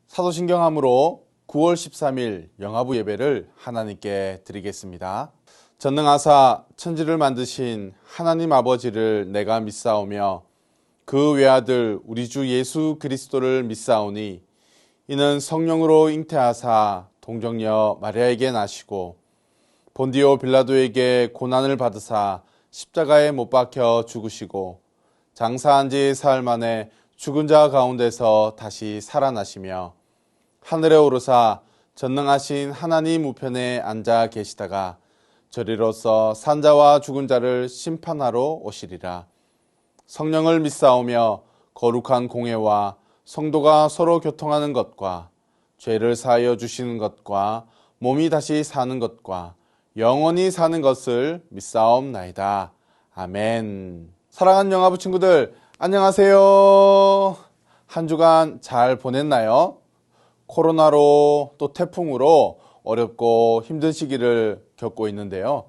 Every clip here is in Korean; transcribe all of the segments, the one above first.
사도신경함으로 9월 13일 영화부 예배를 하나님께 드리겠습니다. 전능하사 천지를 만드신 하나님 아버지를 내가 믿사오며 그 외아들 우리 주 예수 그리스도를 믿사오니 이는 성령으로 잉태하사 동정녀 마리아에게 나시고 본디오 빌라도에게 고난을 받으사 십자가에 못 박혀 죽으시고 장사한 지 사흘 만에 죽은 자 가운데서 다시 살아나시며 하늘에 오르사 전능하신 하나님 우편에 앉아 계시다가 저리로서 산자와 죽은 자를 심판하러 오시리라. 성령을 믿사오며 거룩한 공회와 성도가 서로 교통하는 것과 죄를 사하여 주시는 것과 몸이 다시 사는 것과 영원히 사는 것을 믿사옵나이다. 아멘. 사랑하는 영화부 친구들, 안녕하세요. 한 주간 잘 보냈나요? 코로나로 또 태풍으로 어렵고 힘든 시기를 겪고 있는데요.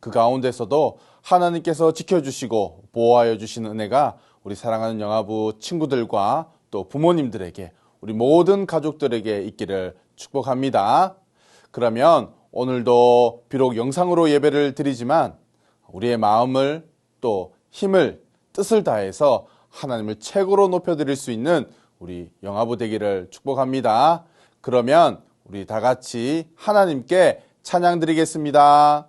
그 가운데서도 하나님께서 지켜주시고 보호하여 주시는 은혜가 우리 사랑하는 영화부 친구들과 또 부모님들에게, 우리 모든 가족들에게 있기를 축복합니다. 그러면 오늘도 비록 영상으로 예배를 드리지만 우리의 마음을 또 힘을, 뜻을 다해서 하나님을 최고로 높여드릴 수 있는 우리 영화부 되기를 축복합니다. 그러면 우리 다 같이 하나님께 찬양 드리겠습니다.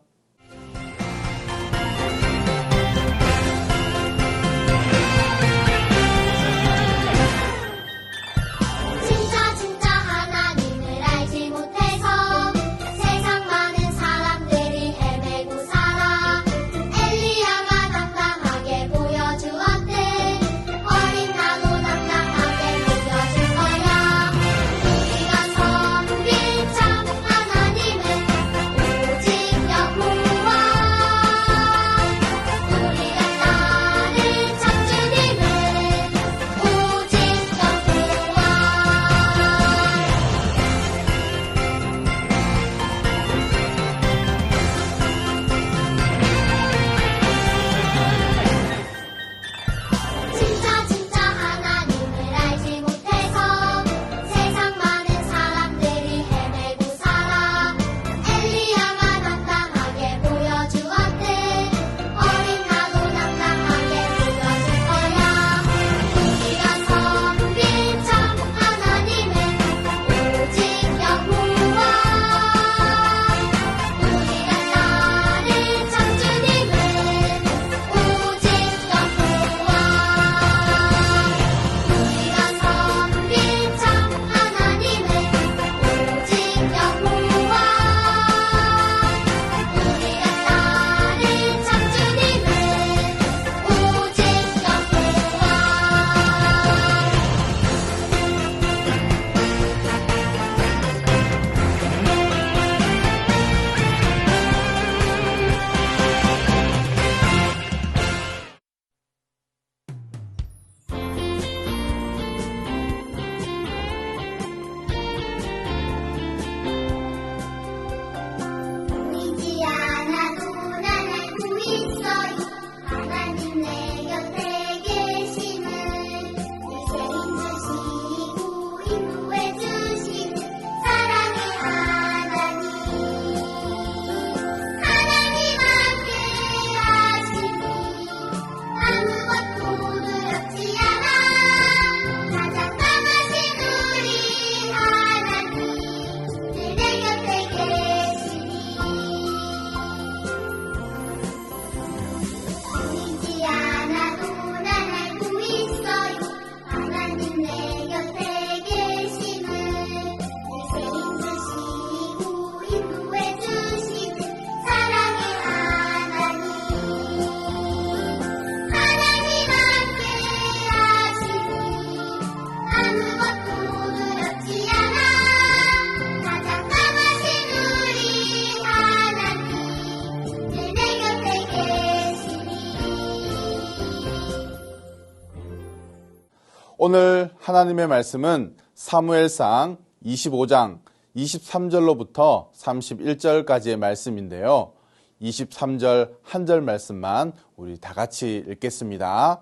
오늘 하나님의 말씀은 사무엘상 25장 23절로부터 31절까지의 말씀인데요. 23절 한 절 말씀만 우리 다 같이 읽겠습니다.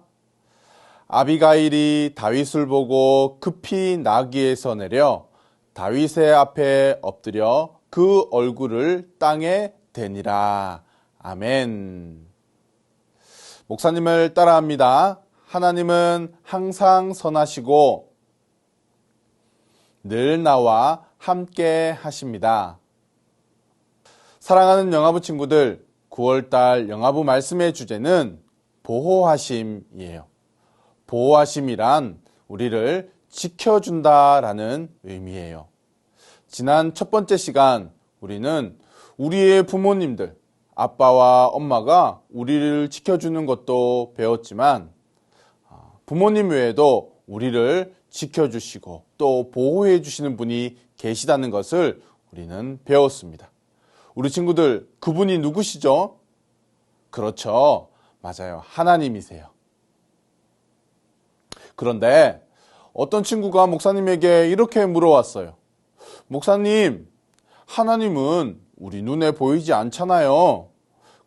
아비가일이 다윗을 보고 급히 나귀에서 내려 다윗의 앞에 엎드려 그 얼굴을 땅에 대니라. 아멘. 목사님을 따라합니다. 하나님은 항상 선하시고 늘 나와 함께 하십니다. 사랑하는 영화부 친구들, 9월달 영화부 말씀의 주제는 보호하심이에요. 보호하심이란 우리를 지켜준다라는 의미예요. 지난 첫 번째 시간 우리는 우리의 부모님들, 아빠와 엄마가 우리를 지켜주는 것도 배웠지만 부모님 외에도 우리를 지켜주시고 또 보호해 주시는 분이 계시다는 것을 우리는 배웠습니다. 우리 친구들, 그분이 누구시죠? 그렇죠. 맞아요. 하나님이세요. 그런데 어떤 친구가 목사님에게 이렇게 물어왔어요. 목사님, 하나님은 우리 눈에 보이지 않잖아요.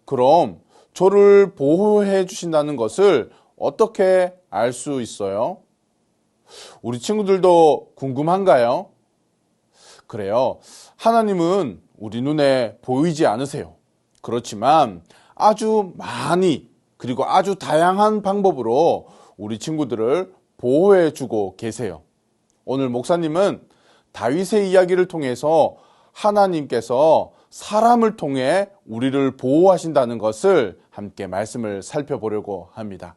그럼 저를 보호해 주신다는 것을 어떻게 알 수 있어요? 우리 친구들도 궁금한가요? 그래요. 하나님은 우리 눈에 보이지 않으세요. 그렇지만 아주 많이 그리고 아주 다양한 방법으로 우리 친구들을 보호해 주고 계세요. 오늘 목사님은 다윗의 이야기를 통해서 하나님께서 사람을 통해 우리를 보호하신다는 것을 함께 말씀을 살펴보려고 합니다.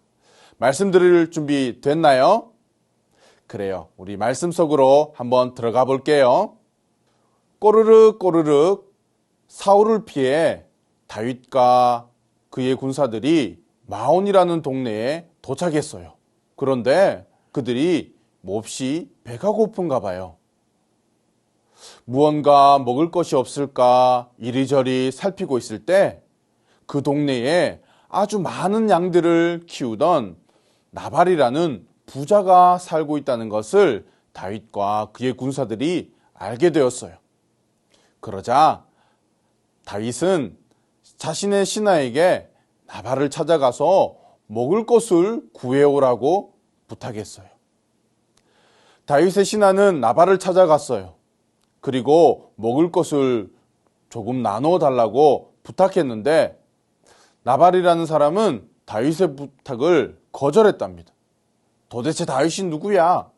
말씀 들을 준비 됐나요? 그래요. 우리 말씀 속으로 한번 들어가 볼게요. 꼬르륵 꼬르륵 사울을 피해 다윗과 그의 군사들이 마온이라는 동네에 도착했어요. 그런데 그들이 몹시 배가 고픈가 봐요. 무언가 먹을 것이 없을까 이리저리 살피고 있을 때 그 동네에 아주 많은 양들을 키우던 나발이라는 부자가 살고 있다는 것을 다윗과 그의 군사들이 알게 되었어요. 그러자 다윗은 자신의 신하에게 나발을 찾아가서 먹을 것을 구해오라고 부탁했어요. 다윗의 신하는 나발을 찾아갔어요. 그리고 먹을 것을 조금 나눠 달라고 부탁했는데 나발이라는 사람은 다윗의 부탁을 거절했답니다. 도대체 다윗이 누구야?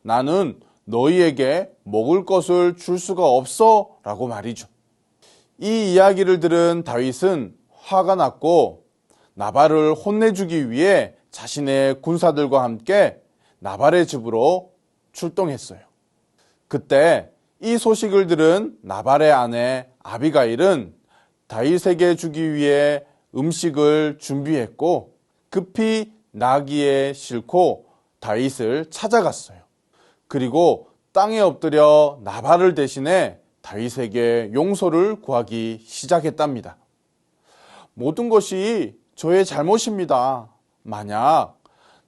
나는 너희에게 먹을 것을 줄 수가 없어 라고 말이죠. 이 이야기를 들은 다윗은 화가 났고 나발을 혼내주기 위해 자신의 군사들과 함께 나발의 집으로 출동했어요. 그때 이 소식을 들은 나발의 아내 아비가일은 다윗에게 주기 위해 음식을 준비했고 급히 나귀에 싣고 다윗을 찾아갔어요. 그리고 땅에 엎드려 나발을 대신해 다윗에게 용서를 구하기 시작했답니다. 모든 것이 저의 잘못입니다. 만약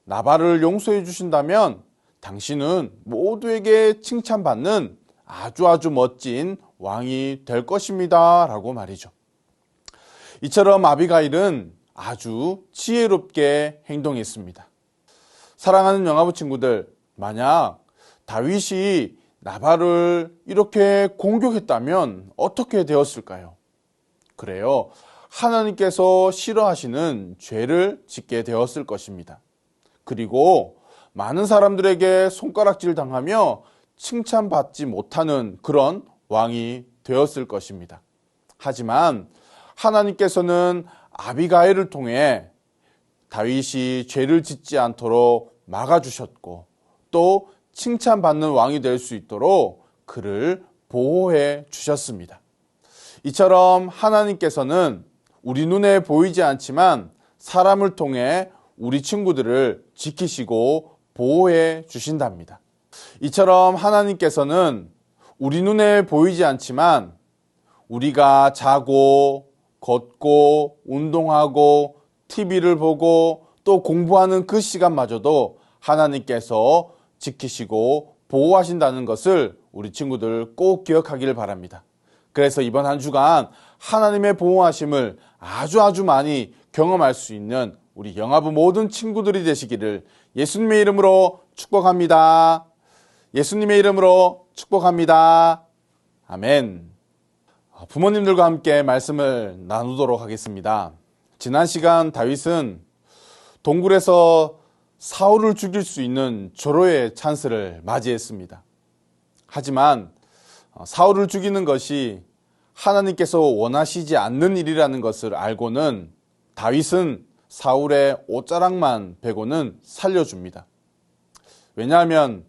나발을 용서해 주신다면 당신은 모두에게 칭찬받는 아주 멋진 왕이 될 것입니다. 라고 말이죠. 이처럼 아비가일은 아주 지혜롭게 행동했습니다. 사랑하는 영화부 친구들, 만약 다윗이 나발을 이렇게 공격했다면 어떻게 되었을까요? 그래요. 하나님께서 싫어하시는 죄를 짓게 되었을 것입니다. 그리고 많은 사람들에게 손가락질 당하며 칭찬받지 못하는 그런 왕이 되었을 것입니다. 하지만 하나님께서는 아비가일을 통해 다윗이 죄를 짓지 않도록 막아주셨고 또 칭찬받는 왕이 될 수 있도록 그를 보호해 주셨습니다. 이처럼 하나님께서는 우리 눈에 보이지 않지만 사람을 통해 우리 친구들을 지키시고 보호해 주신답니다. 이처럼 하나님께서는 우리 눈에 보이지 않지만 우리가 자고 걷고 운동하고 TV를 보고 또 공부하는 그 시간마저도 하나님께서 지키시고 보호하신다는 것을 우리 친구들 꼭 기억하기를 바랍니다. 그래서 이번 한 주간 하나님의 보호하심을 아주 많이 경험할 수 있는 우리 영화부 모든 친구들이 되시기를 예수님의 이름으로 축복합니다. 예수님의 이름으로 축복합니다. 아멘. 부모님들과 함께 말씀을 나누도록 하겠습니다. 지난 시간 다윗은 동굴에서 사울을 죽일 수 있는 절호의 찬스를 맞이했습니다. 하지만 사울을 죽이는 것이 하나님께서 원하시지 않는 일이라는 것을 알고는 다윗은 사울의 옷자락만 베고는 살려줍니다. 왜냐하면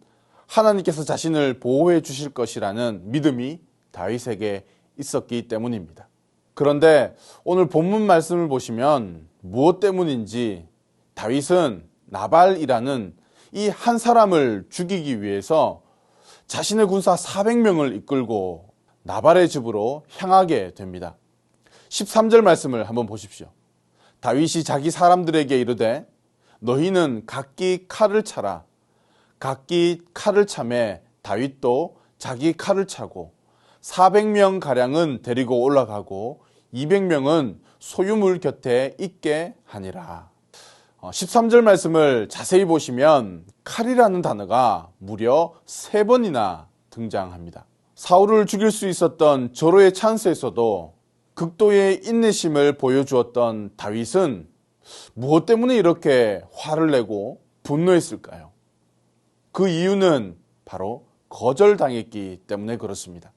하나님께서 자신을 보호해 주실 것이라는 믿음이 다윗에게 있었기 때문입니다. 그런데 오늘 본문 말씀을 보시면 무엇 때문인지 다윗은 나발이라는 이 한 사람을 죽이기 위해서 자신의 군사 400명을 이끌고 나발의 집으로 향하게 됩니다. 13절 말씀을 한번 보십시오. 다윗이 자기 사람들에게 이르되 너희는 각기 칼을 차라. 각기 칼을 차매 다윗도 자기 칼을 차고 400명 가량은 데리고 올라가고 200명은 소유물 곁에 있게 하니라. 13절 말씀을 자세히 보시면 칼이라는 단어가 무려 3번이나 등장합니다. 사울을 죽일 수 있었던 절호의 찬스에서도 극도의 인내심을 보여주었던 다윗은 무엇 때문에 이렇게 화를 내고 분노했을까요? 그 이유는 바로 거절당했기 때문에 그렇습니다.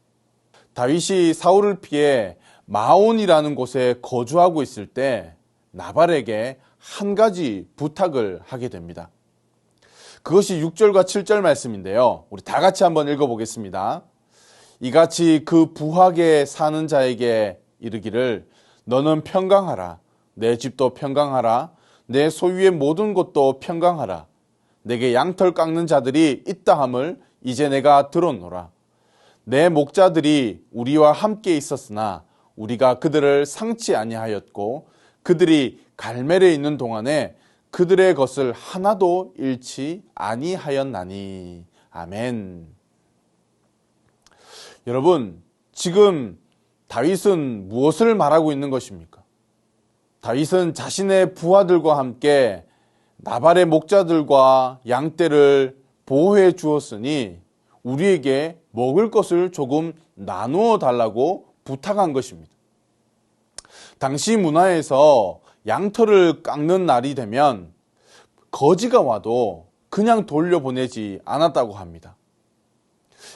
다윗이 사울을 피해 마온이라는 곳에 거주하고 있을 때 나발에게 한 가지 부탁을 하게 됩니다. 그것이 6절과 7절 말씀인데요. 우리 다 같이 한번 읽어보겠습니다. 이같이 그 부하게 사는 자에게 이르기를 너는 평강하라. 내 집도 평강하라. 내 소유의 모든 것도 평강하라. 내게 양털 깎는 자들이 있다 함을 이제 내가 들었노라. 내 목자들이 우리와 함께 있었으나 우리가 그들을 상치 아니하였고 그들이 갈멜에 있는 동안에 그들의 것을 하나도 잃지 아니하였나니. 아멘. 여러분, 지금 다윗은 무엇을 말하고 있는 것입니까? 다윗은 자신의 부하들과 함께 나발의 목자들과 양떼를 보호해 주었으니 우리에게 먹을 것을 조금 나누어 달라고 부탁한 것입니다. 당시 문화에서 양털을 깎는 날이 되면 거지가 와도 그냥 돌려보내지 않았다고 합니다.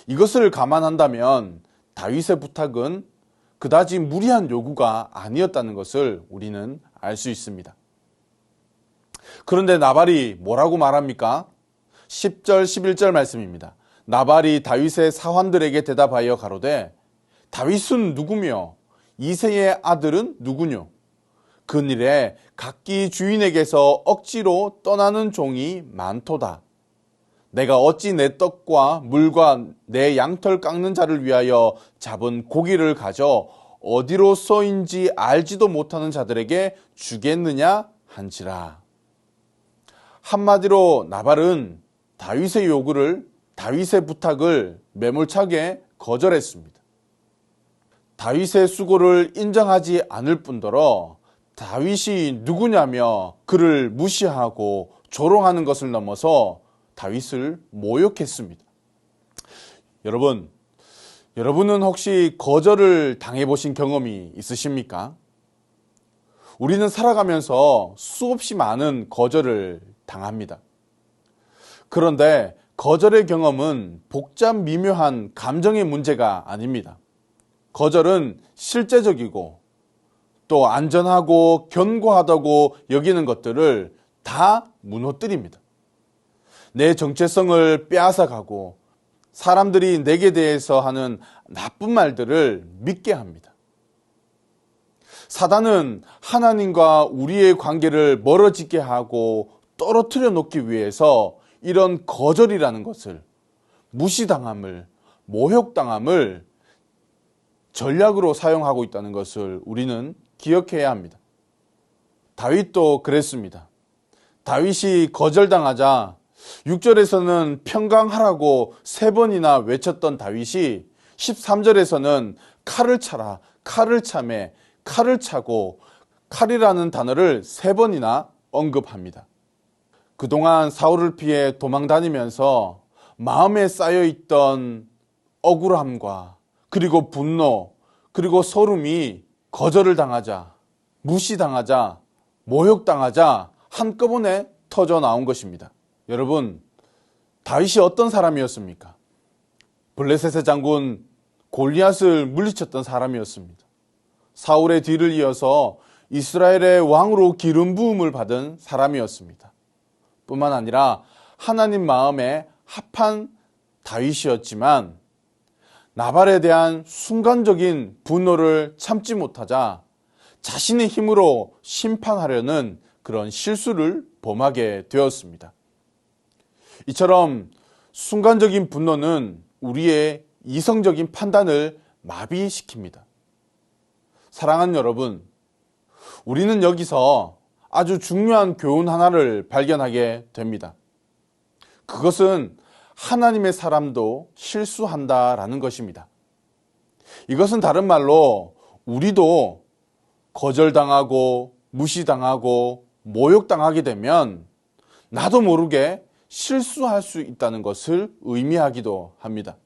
이것을 감안한다면 다윗의 부탁은 그다지 무리한 요구가 아니었다는 것을 우리는 알 수 있습니다. 그런데 나발이 뭐라고 말합니까? 10절 11절 말씀입니다. 나발이 다윗의 사환들에게 대답하여 가로되 다윗은 누구며 이새의 아들은 누구뇨? 그일에 각기 주인에게서 억지로 떠나는 종이 많도다. 내가 어찌 내 떡과 물과 내 양털 깎는 자를 위하여 잡은 고기를 가져 어디로서인지 알지도 못하는 자들에게 주겠느냐 한지라. 한마디로 나발은 다윗의 요구를, 다윗의 부탁을 매몰차게 거절했습니다. 다윗의 수고를 인정하지 않을 뿐더러 다윗이 누구냐며 그를 무시하고 조롱하는 것을 넘어서 다윗을 모욕했습니다. 여러분은 혹시 거절을 당해보신 경험이 있으십니까? 우리는 살아가면서 수없이 많은 거절을 당합니다. 그런데 거절의 경험은 복잡 미묘한 감정의 문제가 아닙니다. 거절은 실제적이고 또 안전하고 견고하다고 여기는 것들을 다 무너뜨립니다. 내 정체성을 빼앗아가고 사람들이 내게 대해서 하는 나쁜 말들을 믿게 합니다. 사단은 하나님과 우리의 관계를 멀어지게 하고 떨어뜨려 놓기 위해서 이런 거절이라는 것을, 무시당함을, 모욕당함을 전략으로 사용하고 있다는 것을 우리는 기억해야 합니다. 다윗도 그랬습니다. 다윗이 거절당하자 6절에서는 평강하라고 3번이나 외쳤던 다윗이 13절에서는 칼을 차라, 칼을 차매, 칼을 차고 칼이라는 단어를 3번이나 언급합니다. 그동안 사울을 피해 도망 다니면서 마음에 쌓여있던 억울함과 그리고 분노 그리고 서름이 거절을 당하자, 무시당하자, 모욕당하자 한꺼번에 터져 나온 것입니다. 여러분, 다윗이 어떤 사람이었습니까? 블레셋의 장군 골리앗을 물리쳤던 사람이었습니다. 사울의 뒤를 이어서 이스라엘의 왕으로 기름 부음을 받은 사람이었습니다. 뿐만 아니라 하나님 마음에 합한 다윗이었지만 나발에 대한 순간적인 분노를 참지 못하자 자신의 힘으로 심판하려는 그런 실수를 범하게 되었습니다. 이처럼 순간적인 분노는 우리의 이성적인 판단을 마비시킵니다. 사랑하는 여러분, 우리는 여기서 아주 중요한 교훈 하나를 발견하게 됩니다. 그것은 하나님의 사람도 실수한다라는 것입니다. 이것은 다른 말로 우리도 거절당하고 무시당하고 모욕당하게 되면 나도 모르게 실수할 수 있다는 것을 의미하기도 합니다.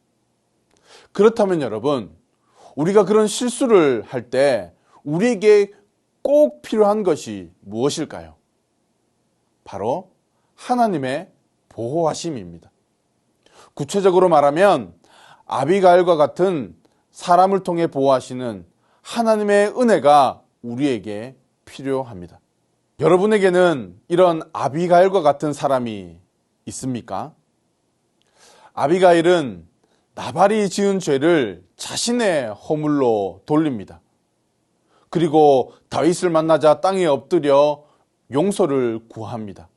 그렇다면 여러분, 우리가 그런 실수를 할 때 우리에게 꼭 필요한 것이 무엇일까요? 바로 하나님의 보호하심입니다. 구체적으로 말하면 아비가일과 같은 사람을 통해 보호하시는 하나님의 은혜가 우리에게 필요합니다. 여러분에게는 이런 아비가일과 같은 사람이 있습니까? 아비가일은 나발이 지은 죄를 자신의 허물로 돌립니다. 그리고 다윗을 만나자 땅에 엎드려 용서를 구합니다.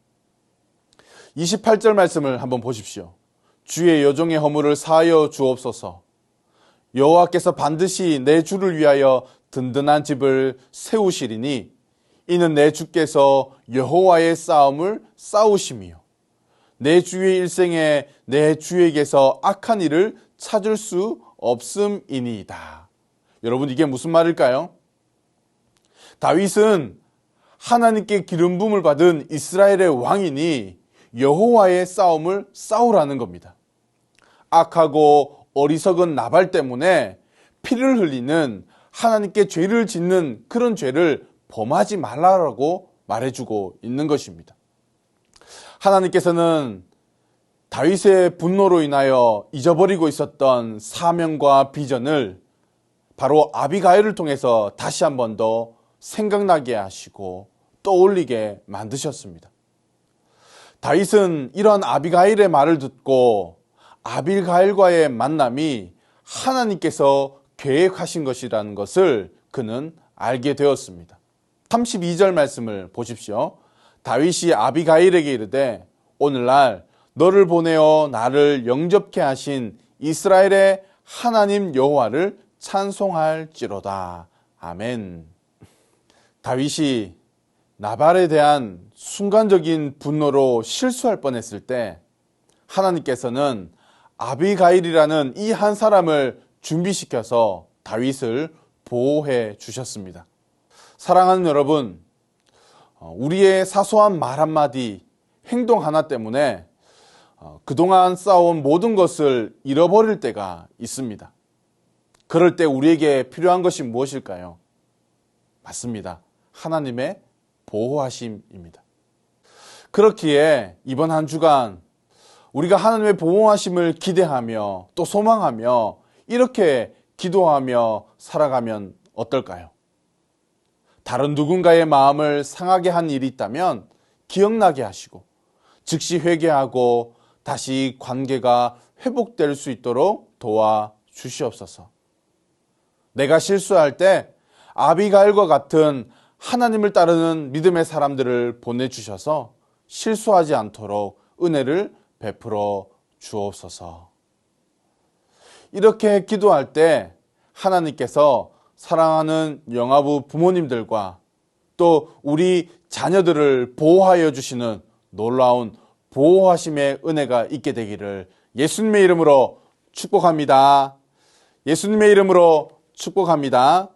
28절 말씀을 한번 보십시오. 주의 여종의 허물을 사하여 주옵소서. 여호와께서 반드시 내 주를 위하여 든든한 집을 세우시리니 이는 내 주께서 여호와의 싸움을 싸우심이요 내 주의 일생에 내 주에게서 악한 일을 찾을 수 없음이니이다. 여러분, 이게 무슨 말일까요? 다윗은 하나님께 기름 부음을 받은 이스라엘의 왕이니 여호와의 싸움을 싸우라는 겁니다. 악하고 어리석은 나발 때문에 피를 흘리는 하나님께 죄를 짓는 그런 죄를 범하지 말라고 말해주고 있는 것입니다. 하나님께서는 다윗의 분노로 인하여 잊어버리고 있었던 사명과 비전을 바로 아비가일을 통해서 다시 한 번 더 생각나게 하시고 떠올리게 만드셨습니다. 다윗은 이런 아비가일의 말을 듣고 아비가일과의 만남이 하나님께서 계획하신 것이라는 것을 그는 알게 되었습니다. 32절 말씀을 보십시오. 다윗이 아비가일에게 이르되 오늘날 너를 보내어 나를 영접케 하신 이스라엘의 하나님 여호와를 찬송할지로다. 아멘. 다윗이 나발에 대한 순간적인 분노로 실수할 뻔했을 때 하나님께서는 아비가일이라는 이 한 사람을 준비시켜서 다윗을 보호해 주셨습니다. 사랑하는 여러분, 우리의 사소한 말 한마디, 행동 하나 때문에 그동안 쌓아온 모든 것을 잃어버릴 때가 있습니다. 그럴 때 우리에게 필요한 것이 무엇일까요? 맞습니다. 하나님의 보호하심입니다. 그렇기에 이번 한 주간 우리가 하나님의 보호하심을 기대하며 또 소망하며 이렇게 기도하며 살아가면 어떨까요? 다른 누군가의 마음을 상하게 한 일이 있다면 기억나게 하시고 즉시 회개하고 다시 관계가 회복될 수 있도록 도와주시옵소서. 내가 실수할 때 아비가일과 같은 하나님을 따르는 믿음의 사람들을 보내주셔서 실수하지 않도록 은혜를 베풀어 주옵소서. 이렇게 기도할 때 하나님께서 사랑하는 영아부 부모님들과 또 우리 자녀들을 보호하여 주시는 놀라운 보호하심의 은혜가 있게 되기를 예수님의 이름으로 축복합니다. 예수님의 이름으로 축복합니다.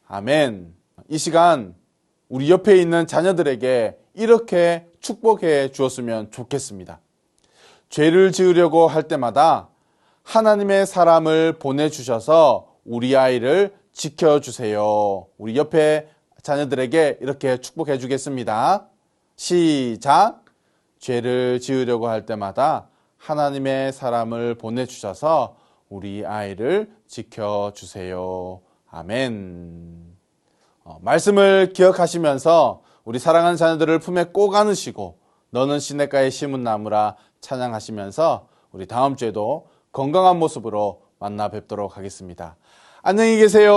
아멘. 이 시간 우리 옆에 있는 자녀들에게 이렇게 축복해 주었으면 좋겠습니다. 죄를 지으려고 할 때마다 하나님의 사람을 보내주셔서 우리 아이를 지켜주세요. 우리 옆에 자녀들에게 이렇게 축복해 주겠습니다. 시작! 죄를 지으려고 할 때마다 하나님의 사람을 보내주셔서 우리 아이를 지켜주세요. 아멘. 말씀을 기억하시면서 우리 사랑하는 자녀들을 품에 꼭 안으시고 너는 시냇가에 심은 나무라 찬양하시면서 우리 다음 주에도 건강한 모습으로 만나 뵙도록 하겠습니다. 안녕히 계세요.